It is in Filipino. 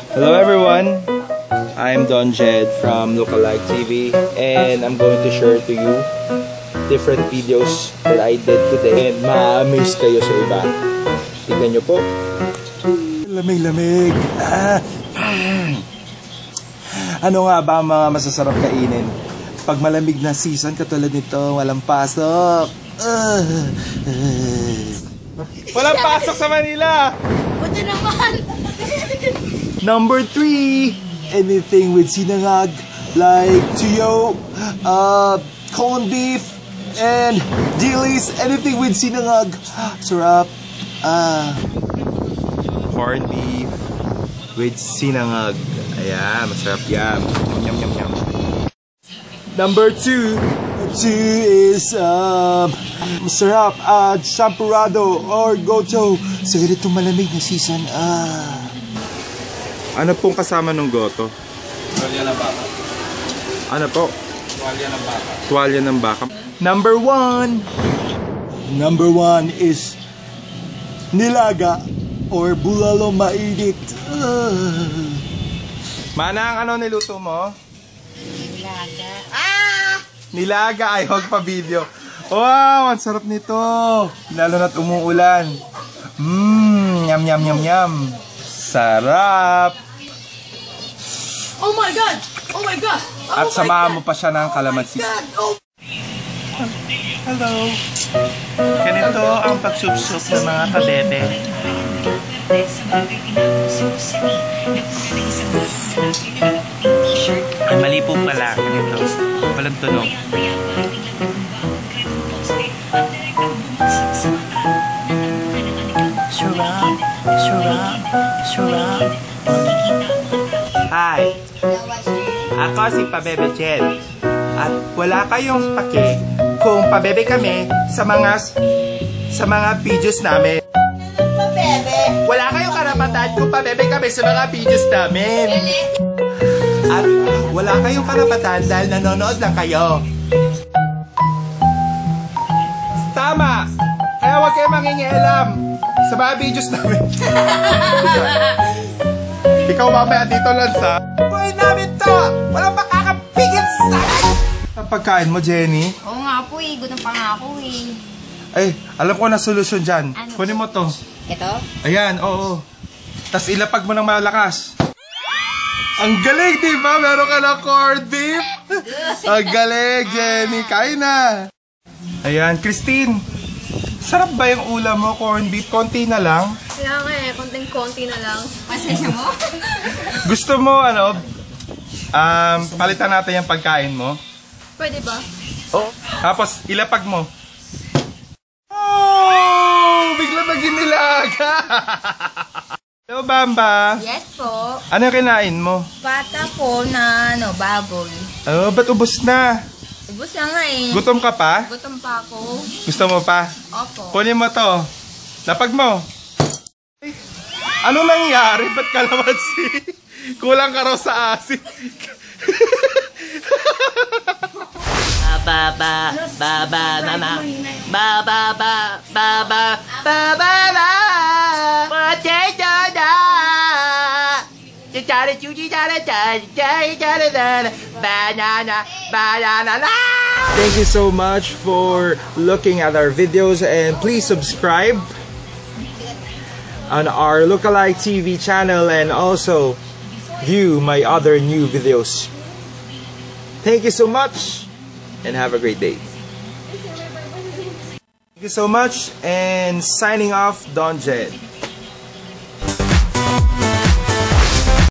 Hello everyone, I'm Don Jed from Lookalike TV and I'm going to share to you different videos that I did today and ma-amaze kayo sa iba. Tignan nyo po. Lamig-lamig. Ano nga ba ang mga masasarap kainin? Pag malamig na season katulad nito, walang pasok. Walang pasok sa Manila! Buti naman! Number 3, anything with sinangag like tuyo, corned beef, and dilis. Anything with sinangag. Sarap. Corned beef with sinangag. Ayan, masarap yan. Yum, yum, yum. Number 2 is masarap at champurrado or goto sa ganitong malamig na season. Ano pong kasama ng goto? Tuwalya ng baka. Ano po? Tuwalya ng baka. Tuwalya ng baka. Number 1 is nilaga or bulalo mainit. Manang, ano niluto mo? Nilaga. Nilaga, ay huwag pa video. Wow, ang sarap nito. Lalo na't umuulan. Yum, yum, yum, yum. Sarap. Oh my God! Oh my God! Oh At samahan mo pa siya ng kalamansi. Hello. Ganito ang pagsupsup ng mga kabebe. Ay, mali po pala. Ganito. Walang tunog. Surround, surround, surround. Hi. Ako si Pabebe Jed. At wala kayong pake kung pabebe kami sa mga videos namin. Pabebe! Wala kayong karapatan kung pabebe kami sa mga videos namin. At wala kayong karapatan dahil nanonood lang kayo. Tama! Kaya huwag kayong mangingialam sa mga videos namin. Ikaw mamaya dito lang sa buhay namin to! Walang makakapigil sa akin! Ang pagkain mo, Jenny? Oo nga po eh. Gutom pa nga ako eh. Ay, alam ko na solusyon dyan. Ano? Kunin mo to. Ito? Ayan, oo. Tapos ilapag mo ng malakas. Ang galing, di ba? Meron ka ng corned beef. Ang galing, Jenny. Kain na. Ayan, Christine. Sarap ba yung ulam mo, corned beef? Konti na lang. Kaya nga eh. Konting-konti na lang. Pasensya mo? Gusto mo, palitan natin yung pagkain mo? Pwede ba? Oo. Tapos, ilapag mo. Oh! Bigla naging nilaga. Hello, Bamba. Yes po. Ano yung kinain mo? Bata po na baboy. Oh, ba't ubos na? Ubus na nga eh. Gutom ka pa? Gutom pa ako. Gusto mo pa? Opo. Kunin mo to. Lapag mo. Ay, ano nangyari? Ba't kalamansi? Kulang ka raw sa asin. Ba ba ba ba na na ba ba ba ba ba ba ba ba potato da chara chuchi chara chara banana banana. Thank you so much for looking at our videos and please subscribe on our Lookalike TV channel and also view my other new videos. Thank you so much and have a great day. Thank you so much and signing off, Don Jed.